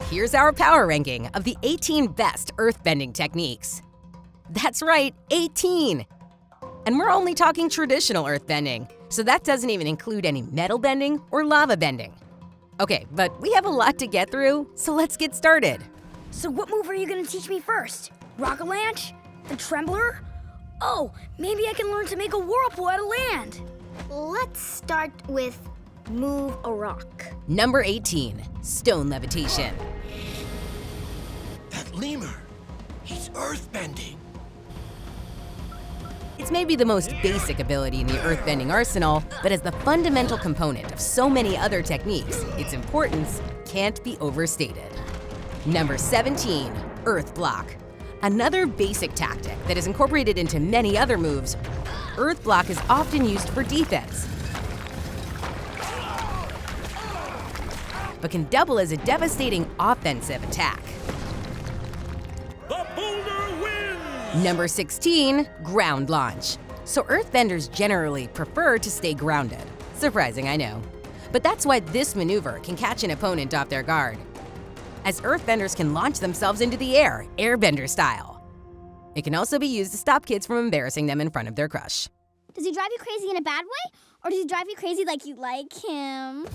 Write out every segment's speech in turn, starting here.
here's our power ranking of the 18 best earthbending techniques. That's right, 18! And we're only talking traditional earthbending, so that doesn't even include any metal bending or lava bending. Okay, but we have a lot to get through, so let's get started. So what move are you gonna teach me first? Rock-a-lanche? The trembler? Oh, maybe I can learn to make a whirlpool out of land. Let's start with move a rock. Number 18, stone levitation. That lemur, he's earthbending. It's maybe the most basic ability in the earthbending arsenal, but as the fundamental component of so many other techniques, its importance can't be overstated. Number 17, earth block. Another basic tactic that is incorporated into many other moves, earth block is often used for defense, but can double as a devastating offensive attack. The boulder wins! Number 16, ground launch. So earthbenders generally prefer to stay grounded. Surprising, I know. But that's why this maneuver can catch an opponent off their guard, as earthbenders can launch themselves into the air, airbender style. It can also be used to stop kids from embarrassing them in front of their crush. Does he drive you crazy in a bad way? Or does he drive you crazy like you like him?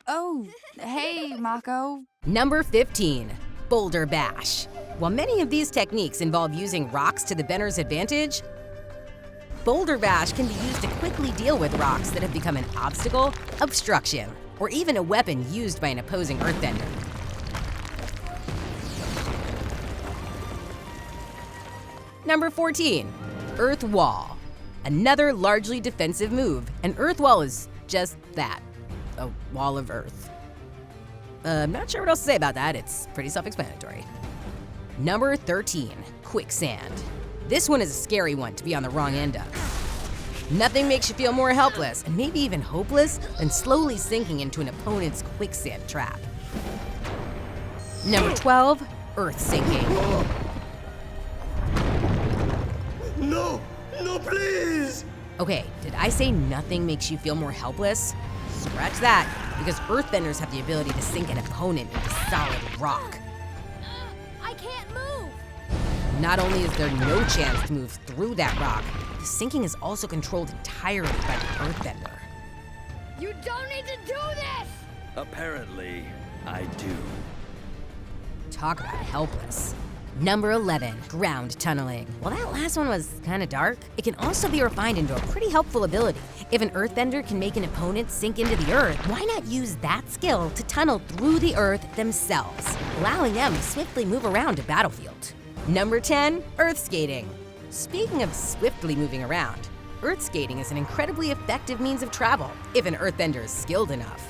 Oh, hey, Mako. Number 15, boulder bash. While many of these techniques involve using rocks to the bender's advantage, boulder bash can be used to quickly deal with rocks that have become an obstacle, obstruction, or even a weapon used by an opposing earthbender. Number 14, earth wall. Another largely defensive move. An earth wall is just that, a wall of earth. I'm not sure what else to say about that, it's pretty self-explanatory. Number 13, quicksand. This one is a scary one to be on the wrong end of. Nothing makes you feel more helpless, and maybe even hopeless, than slowly sinking into an opponent's quicksand trap. Number 12, earth sinking. No, no, please! Okay, did I say nothing makes you feel more helpless? Scratch that, because earthbenders have the ability to sink an opponent into solid rock. I can't move. Not only is there no chance to move through that rock, the sinking is also controlled entirely by the earthbender. You don't need to do this! Apparently, I do. Talk about helpless. Number 11, ground tunneling. While that last one was kinda dark, it can also be refined into a pretty helpful ability. If an earthbender can make an opponent sink into the earth, why not use that skill to tunnel through the earth themselves, allowing them to swiftly move around a battlefield? Number 10, earth skating. Speaking of swiftly moving around, earth skating is an incredibly effective means of travel if an earthbender is skilled enough.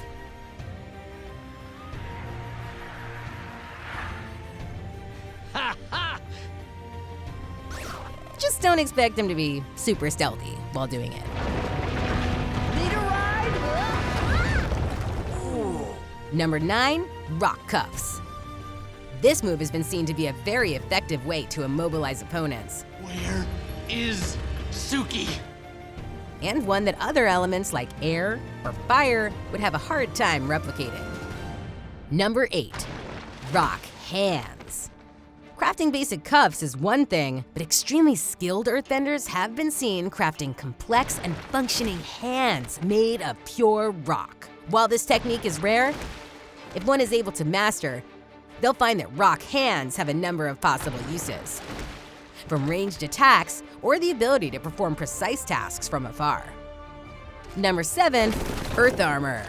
Just don't expect him to be super stealthy while doing it. Need a ride? Number 9, rock cuffs. This move has been seen to be a very effective way to immobilize opponents, Where is Suki? and one that other elements like air or fire would have a hard time replicating. Number 8, rock hands. Crafting basic cuffs is one thing, but extremely skilled earthbenders have been seen crafting complex and functioning hands made of pure rock. While this technique is rare, if one is able to master, they'll find that rock hands have a number of possible uses, from ranged attacks or the ability to perform precise tasks from afar. Number 7, earth armor.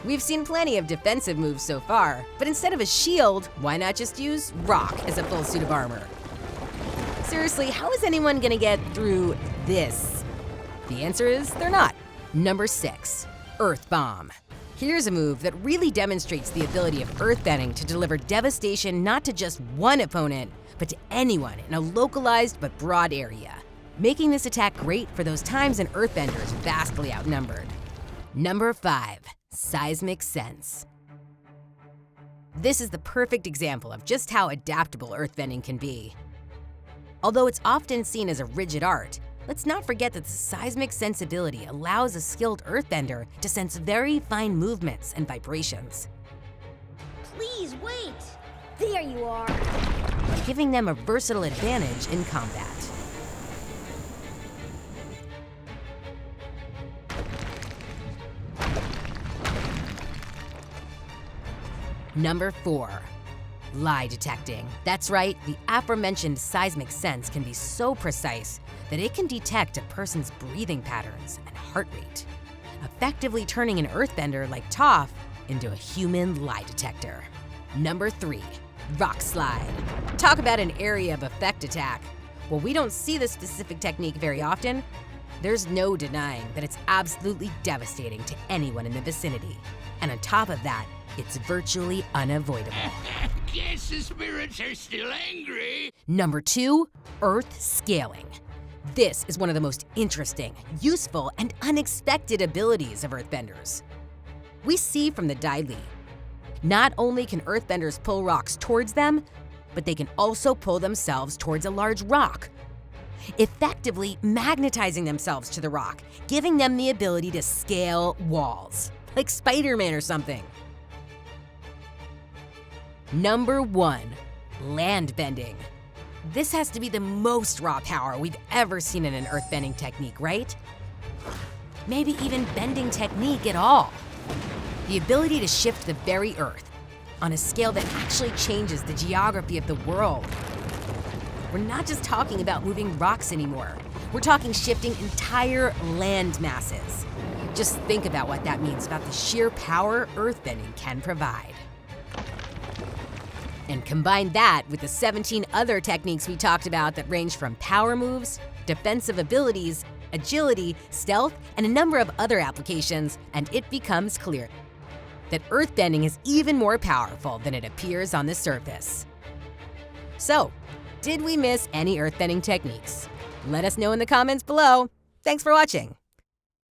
We've seen plenty of defensive moves so far, but instead of a shield, why not just use rock as a full suit of armor? Seriously, how is anyone gonna get through this? The answer is they're not. Number 6, earth bomb. Here's a move that really demonstrates the ability of earthbending to deliver devastation not to just one opponent, but to anyone in a localized but broad area, making this attack great for those times an earthbender is vastly outnumbered. Number 5, seismic sense. This is the perfect example of just how adaptable earthbending can be. Although it's often seen as a rigid art, Let's not forget that the seismic sensibility allows a skilled earthbender to sense very fine movements and vibrations, Please wait. There you are. giving them a versatile advantage in combat. Number 4, lie detecting. That's right, the aforementioned seismic sense can be so precise that it can detect a person's breathing patterns and heart rate, effectively turning an earthbender like Toph into a human lie detector. Number 3, rock slide. Talk about an area of effect attack. While we don't see this specific technique very often, there's no denying that it's absolutely devastating to anyone in the vicinity. And on top of that, it's virtually unavoidable. Guess the spirits are still angry. Number 2, earth scaling. This is one of the most interesting, useful, and unexpected abilities of earthbenders. We see from the Dai Li, not only can earthbenders pull rocks towards them, but they can also pull themselves towards a large rock, effectively magnetizing themselves to the rock, giving them the ability to scale walls, like Spider-Man or something. Number 1, land bending. This has to be the most raw power we've ever seen in an earthbending technique, right? Maybe even bending technique at all. The ability to shift the very earth on a scale that actually changes the geography of the world. We're not just talking about moving rocks anymore. We're talking shifting entire land masses. Just think about what that means about the sheer power earthbending can provide. And combine that with the 17 other techniques we talked about that range from power moves, defensive abilities, agility, stealth, and a number of other applications, and it becomes clear that earthbending is even more powerful than it appears on the surface. So, did we miss any earthbending techniques? Let us know in the comments below. Thanks for watching.